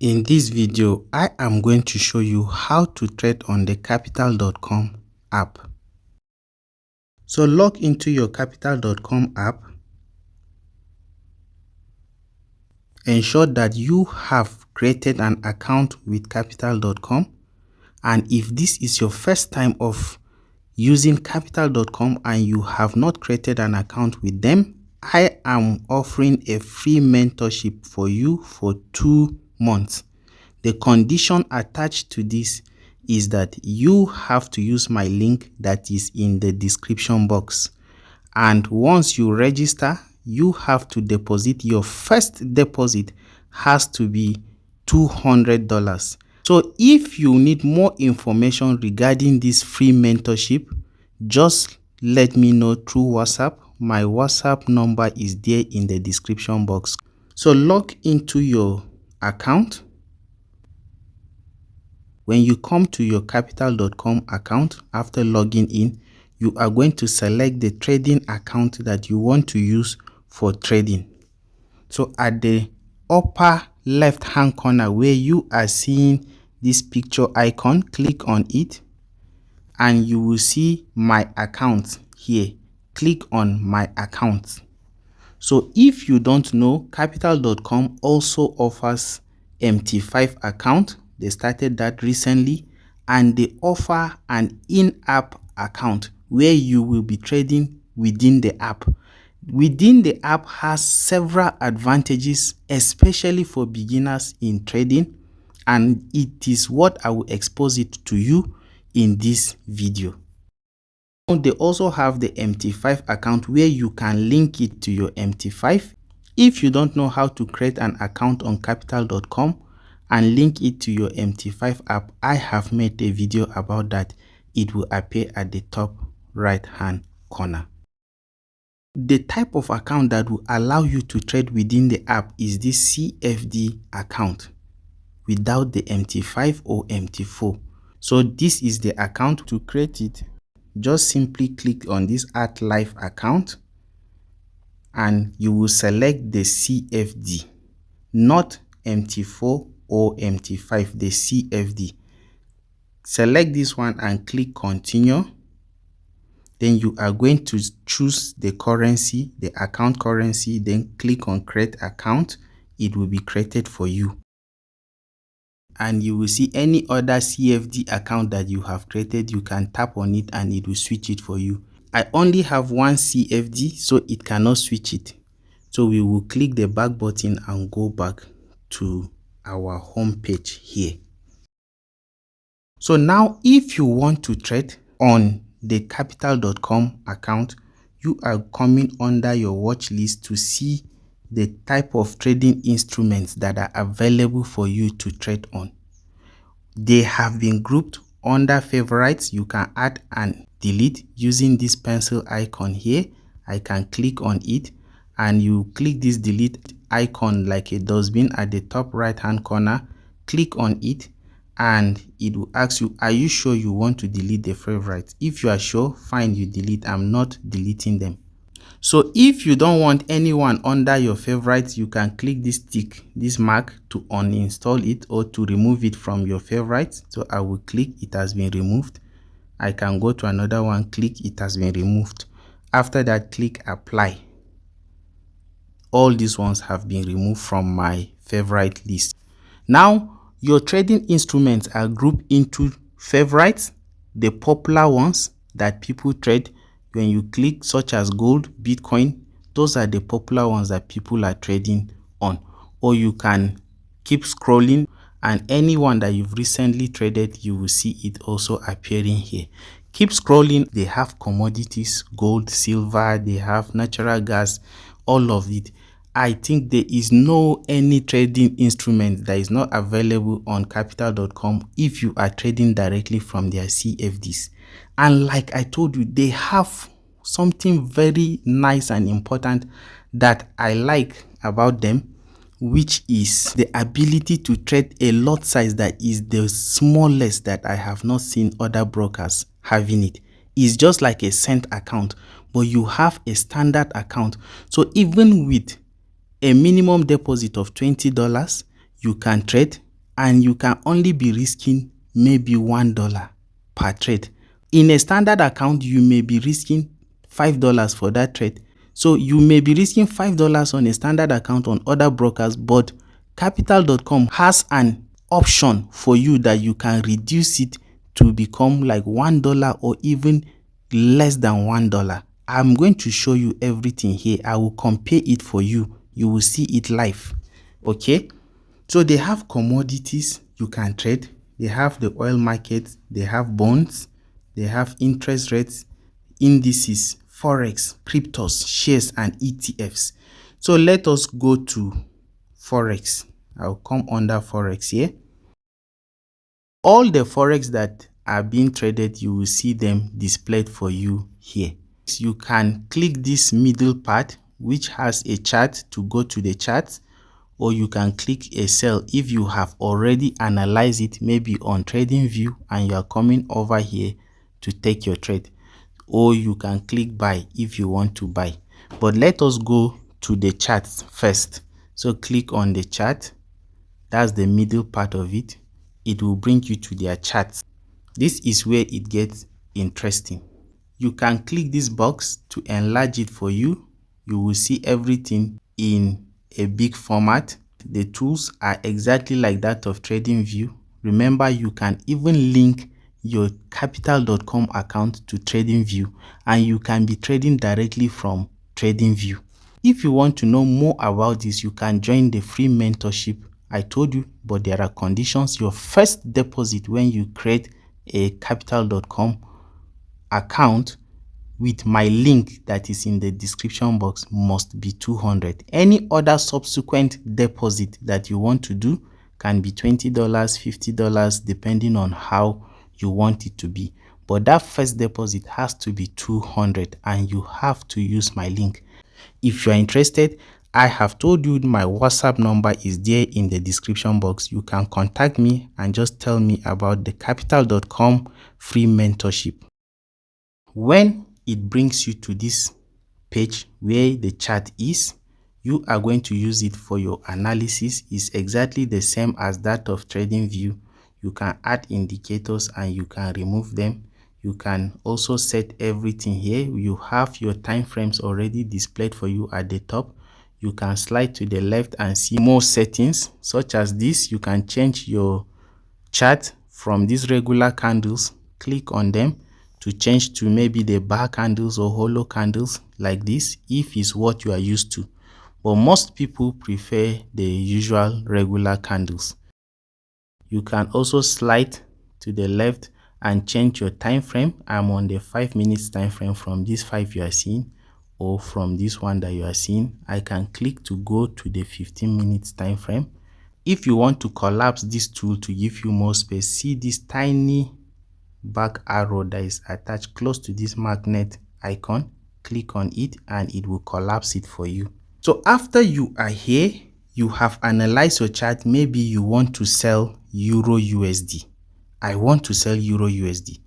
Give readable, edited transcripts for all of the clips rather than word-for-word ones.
In this video, I am going to show you how to trade on the Capital.com app. So log into your Capital.com app. Ensure that you have created an account with Capital.com. And if this is your first time of using Capital.com and you have not created an account with them, I am offering a free mentorship for you for 2 months. The condition attached to this is that you have to use my link that is in the description box. And once you register, you have to deposit. Your first deposit has to be $200. So if you need more information regarding this free mentorship, just let me know through WhatsApp. My WhatsApp number is there in the description box. So log into your account. When you come to your Capital.com account, after logging in, you are going to select the trading account that you want to use for trading. So at the upper left hand corner where you are seeing this picture icon, click on it and you will see my account here. Click on my account. So if you don't know, Capital.com also offers MT5 account. They started that recently, and they offer an in-app account where you will be trading within the app. Within the app has several advantages, especially for beginners in trading, and it is what I will expose it to you in this video. They also have the MT5 account where you can link it to your MT5. If you don't know how to create an account on Capital.com and link it to your MT5 app, I have made a video about that. It will appear at the top right hand corner. The type of account that will allow you to trade within the app is this CFD account without the MT5 or MT4. So this is the account. To create it, just simply click on this Add Live account and you will select the CFD, not MT4 or MT5, the CFD. Select this one and click Continue. Then you are going to choose the currency, the account currency, then click on Create Account. It will be created for you. And you will see any other CFD account that you have created. You can tap on it and it will switch it for you. I only have one CFD, so it cannot switch it. So we will click the back button and go back to our home page here. So now if you want to trade on the Capital.com account, you are coming under your watch list to see the type of trading instruments that are available for you to trade on. They have been grouped under favorites. You can add and delete using this pencil icon here. I can click on it and you click this delete icon like a dustbin at the top right hand corner. Click on it and it will ask you, are you sure you want to delete the favorites? If you are sure, fine, you delete. I'm not deleting them. So if you don't want anyone under your favorites, you can click this tick, this mark, to uninstall it or to remove it from your favorites. So I will click, it has been removed. I can go to another one, click, it has been removed. After that, click apply. All these ones have been removed from my favorite list. Now your trading instruments are grouped into favorites, the popular ones that people trade. When you click, such as gold, Bitcoin, those are the popular ones that people are trading on. Or you can keep scrolling and anyone that you've recently traded, you will see it also appearing here. Keep scrolling. They have commodities, gold, silver, they have natural gas, all of it. I think there is no any trading instrument that is not available on Capital.com if you are trading directly from their CFDs. And like I told you, they have something very nice and important that I like about them, which is the ability to trade a lot size that is the smallest that I have not seen other brokers having it. It's just like a cent account, but you have a standard account. So even with a minimum deposit of $20, you can trade and you can only be risking maybe $1 per trade. In a standard account, you may be risking $5 for that trade. So you may be risking $5 on a standard account on other brokers, but Capital.com has an option for you that you can reduce it to become like $1 or even less than $1. I'm going to show you everything here. I will compare it for you. You will see it live. Okay? So they have commodities you can trade. They have the oil market. They have bonds. They have interest rates, indices, forex, cryptos, shares, and ETFs. So let us go to forex. I'll come under forex here. All the forex that are being traded, you will see them displayed for you here. You can click this middle part, which has a chart, to go to the chart, or you can click a cell if you have already analyzed it, maybe on TradingView, and you are coming over here to take your trade, or you can click buy if you want to buy. But let us go to the chart first. So click on the chart. That's the middle part of it. It will bring you to their charts. This is where it gets interesting. You can click this box to enlarge it for you. You will see everything in a big format. The tools are exactly like that of TradingView. Remember, you can even link your Capital.com account to TradingView, and you can be trading directly from TradingView. If you want to know more about this, you can join the free mentorship. I told you, but there are conditions. Your first deposit when you create a Capital.com account with my link that is in the description box must be $200. Any other subsequent deposit that you want to do can be $20, $50, depending on how you want it to be. But that first deposit has to be $200, and you have to use my link. If you are interested, I have told you my WhatsApp number is there in the description box. You can contact me and just tell me about the Capital.com free mentorship. When it brings you to this page where the chart is, you are going to use it for your analysis. It's exactly the same as that of TradingView. You can add indicators and you can remove them. You can also set everything here. You have your time frames already displayed for you at the top. You can slide to the left and see more settings, such as this. You can change your chart from these regular candles. Click on them to change to maybe the bar candles or hollow candles like this, if it's what you are used to. But most people prefer the usual regular candles. You can also slide to the left and change your time frame. I'm on the 5 minutes time frame from this 5 you are seeing, or from this one that you are seeing. I can click to go to the 15 minutes time frame. If you want to collapse this tool to give you more space, see this tiny back arrow that is attached close to this magnet icon. Click on it and it will collapse it for you. So after you are here, you have analyzed your chart. Maybe you want to sell Euro USD. I want to sell Euro USD.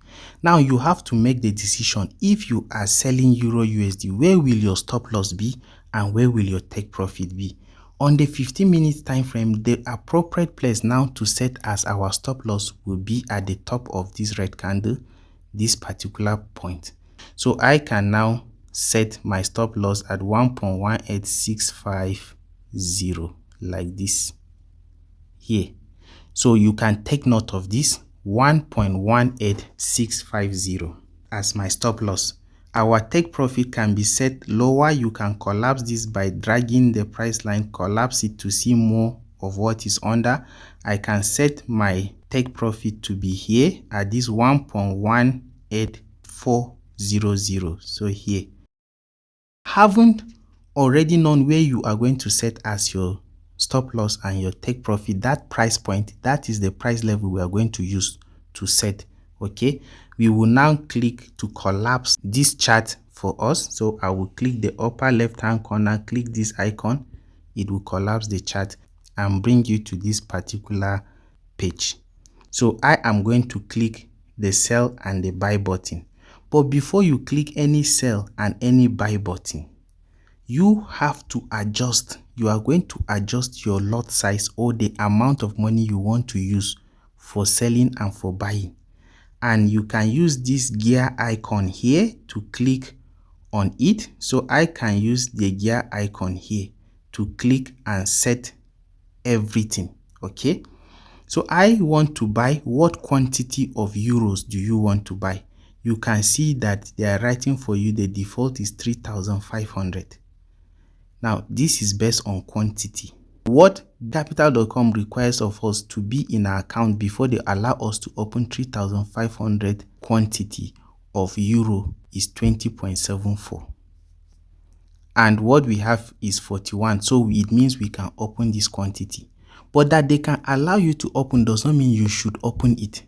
Now you have to make the decision. If you are selling Euro USD, where will your stop loss be and where will your take profit be? On the 15 minutes time frame, the appropriate place now to set as our stop loss will be at the top of this red candle, this particular point. So I can now set my stop loss at 1.18650 like this here. So you can take note of this 1.18650 as my stop loss. Our take profit can be set lower. You can collapse this by dragging the price line, collapse it to see more of what is under. I can set my take profit to be here at this 1.18400. So here, haven't already known where you are going to set as your stop loss and your take profit, that price point, that is the price level we are going to use to set. Okay, we will now click to collapse this chart for us. So I will click the upper left hand corner, click this icon. It will collapse the chart and bring you to this particular page. So I am going to click the sell and the buy button. But before you click any sell and any buy button, you have to adjust. You are going to adjust your lot size or the amount of money you want to use for selling and for buying. And you can use this gear icon here to click on it. So I can use the gear icon here to click and set everything. Okay, so I want to buy, what quantity of euros do you want to buy? You can see that they are writing for you the default is 3,500. Now this is based on quantity. What Capital.com requires of us to be in our account before they allow us to open 3,500 quantity of euro is 20.74. And what we have is 41. So it means we can open this quantity. But that they can allow you to open does not mean you should open it.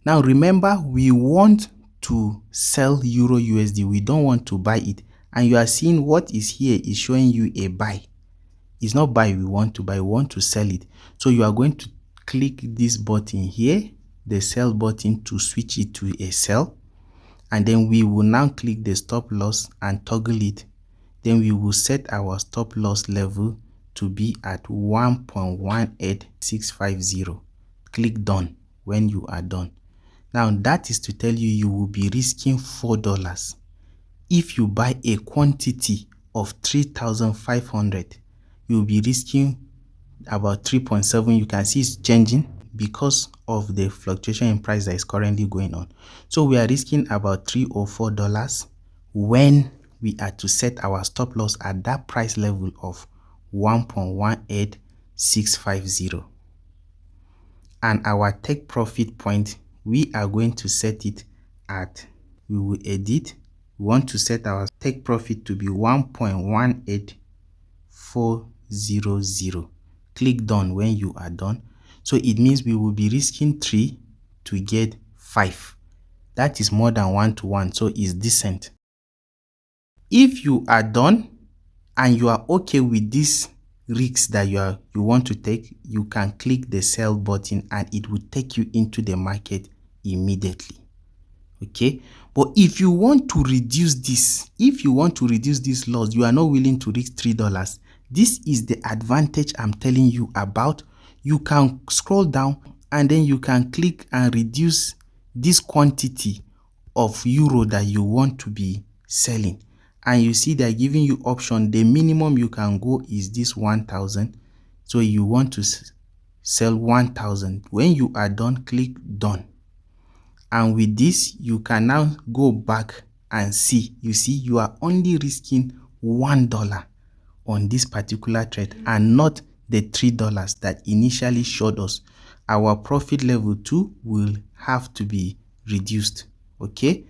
Now remember, we want to sell euro USD. We don't want to buy it. And you are seeing what is here is showing you a buy. It's not buy we want to buy, we want to sell it. So you are going to click this button here, the sell button, to switch it to a sell. And then we will now click the stop loss and toggle it. Then we will set our stop loss level to be at 1.18650. Click done when you are done. Now that is to tell you you will be risking $4. If you buy a quantity of 3,500, you will be risking about 3.7. You can see it's changing because of the fluctuation in price that is currently going on. So we are risking about $3 or $4 when we are to set our stop loss at that price level of 1.18650. And our take profit point, we are going to set it at, we will edit, we want to set our take profit to be 1.18400. Click done when you are done. So it means we will be risking 3 to get 5. That is more than 1-to-1, so it's decent. If you are done and you are okay with this risks that you want to take, you can click the sell button and it will take you into the market immediately. Okay, but if you want to reduce this, loss, you are not willing to risk $3. This is the advantage I'm telling you about. You can scroll down and then you can click and reduce this quantity of euro that you want to be selling. And you see they're giving you option. The minimum you can go is this 1,000. So you want to sell 1,000. When you are done, click done. And with this, you can now go back and see. You see, you are only risking $1 on this particular trade and not the $3 that initially showed us. Our profit level too will have to be reduced. Okay.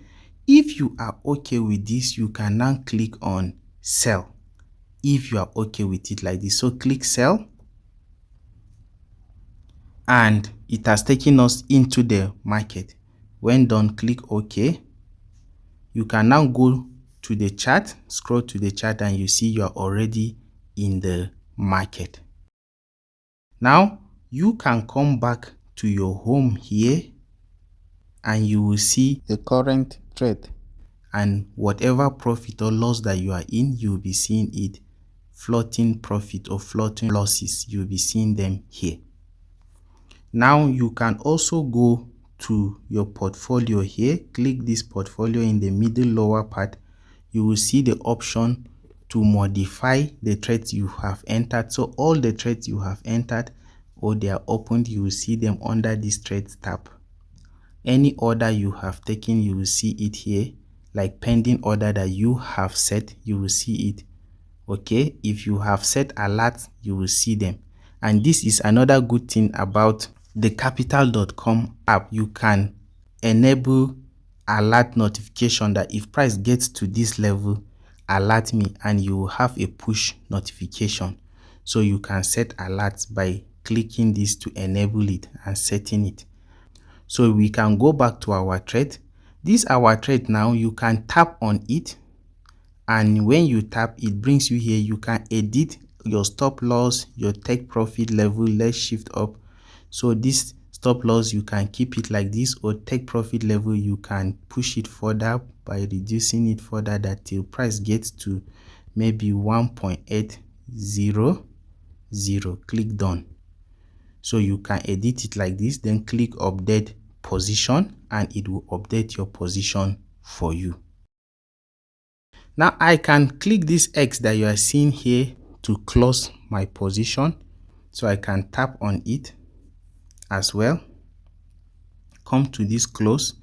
If you are okay with this, you can now click on sell. If you are okay with it like this, so click sell. And it has taken us into the market. When done, click OK. You can now go to the chart, scroll to the chart, and you see you are already in the market. Now, you can come back to your home here and you will see the current trade. And whatever profit or loss that you are in, you will be seeing it. Floating profit or floating losses, you will be seeing them here. Now you can also go to your portfolio here. Click this portfolio in the middle lower part. You will see the option to modify the trades you have entered. So all the trades you have entered or they are opened, you will see them under this trades tab. Any order you have taken, you will see it here. Like pending order that you have set, you will see it. Okay, if you have set alerts, you will see them. And this is another good thing about the Capital.com app. You can enable alert notification that if price gets to this level, alert me, and you will have a push notification. So you can set alerts by clicking this to enable it and setting it. So we can go back to our trade. This our trade now. You can tap on it, and when you tap, it brings you here. You can edit your stop loss, your take profit level. Let's shift up. So this stop loss, you can keep it like this, or take profit level, you can push it further by reducing it further that till price gets to maybe 1.800. Click done. So you can edit it like this, then click update position and it will update your position for you. Now I can click this X that you are seeing here to close my position. So I can tap on it as well. Come to this close.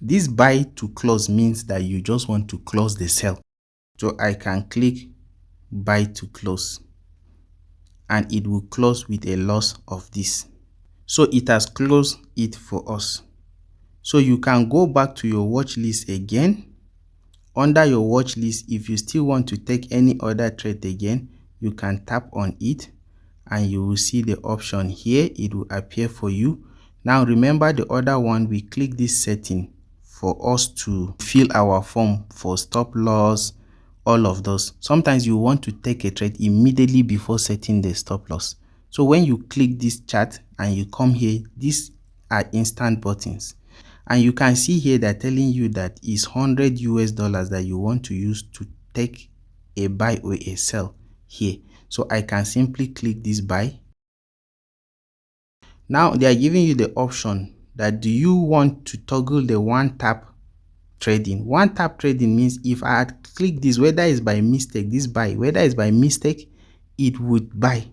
This buy to close means that you just want to close the sell. So I can click buy to close and it will close with a loss of this. So it has closed it for us. So you can go back to your watch list again. Under your watch list, if you still want to take any other trade again, you can tap on it and you will see the option here. It will appear for you. Now remember the other one, we click this setting for us to fill our form for stop loss, all of those. Sometimes you want to take a trade immediately before setting the stop loss. So when you click this chart and you come here, these are instant buttons. And you can see here they're telling you that it's $100 that you want to use to take a buy or a sell here. So I can simply click this buy. Now they are giving you the option that do you want to toggle the one tap trading. One tap trading means if I had clicked this, whether it's by mistake, this buy, whether it's by mistake, it would buy.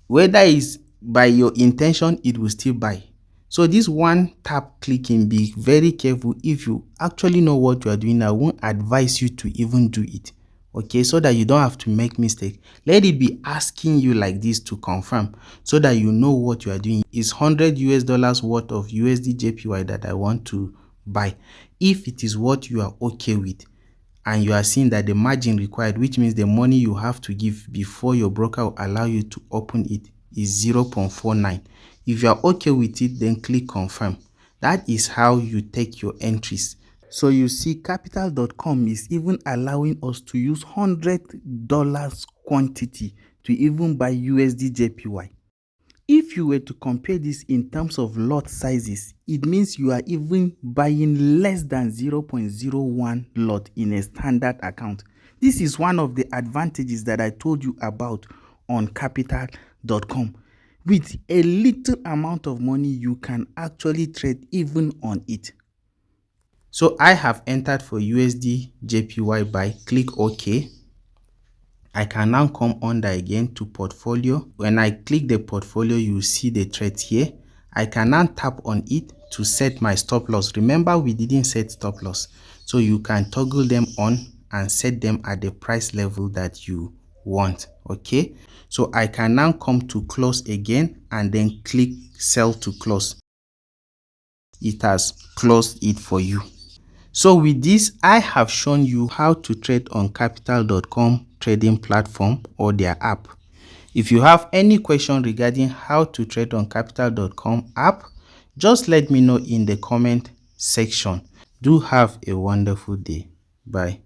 Whether it's by your intention, it will still buy. So this one tap clicking, be very careful. If you actually know what you are doing, I won't advise you to even do it. Okay, so that you don't have to make mistake. Let it be asking you like this to confirm so that you know what you are doing. It's $100 worth of USD JPY that I want to buy. If it is what you are okay with and you are seeing that the margin required, which means the money you have to give before your broker will allow you to open it, is 0.49. If you are okay with it, then click confirm. That is how you take your entries. So you see, Capital.com is even allowing us to use $100 quantity to even buy USD JPY. If you were to compare this in terms of lot sizes, it means you are even buying less than 0.01 lot in a standard account. This is one of the advantages that I told you about on Capital.com. With a little amount of money, you can actually trade even on it. So I have entered for USD JPY buy. Click OK. I can now come under again to portfolio. When I click the portfolio, you will see the trades here. I can now tap on it to set my stop loss. Remember, we didn't set stop loss. So you can toggle them on and set them at the price level that you want. Okay. So I can now come to close again and then click sell to close. It has closed it for you. So with this, I have shown you how to trade on Capital.com trading platform or their app. If you have any question regarding how to trade on Capital.com app, just let me know in the comment section. Do have a wonderful day. Bye.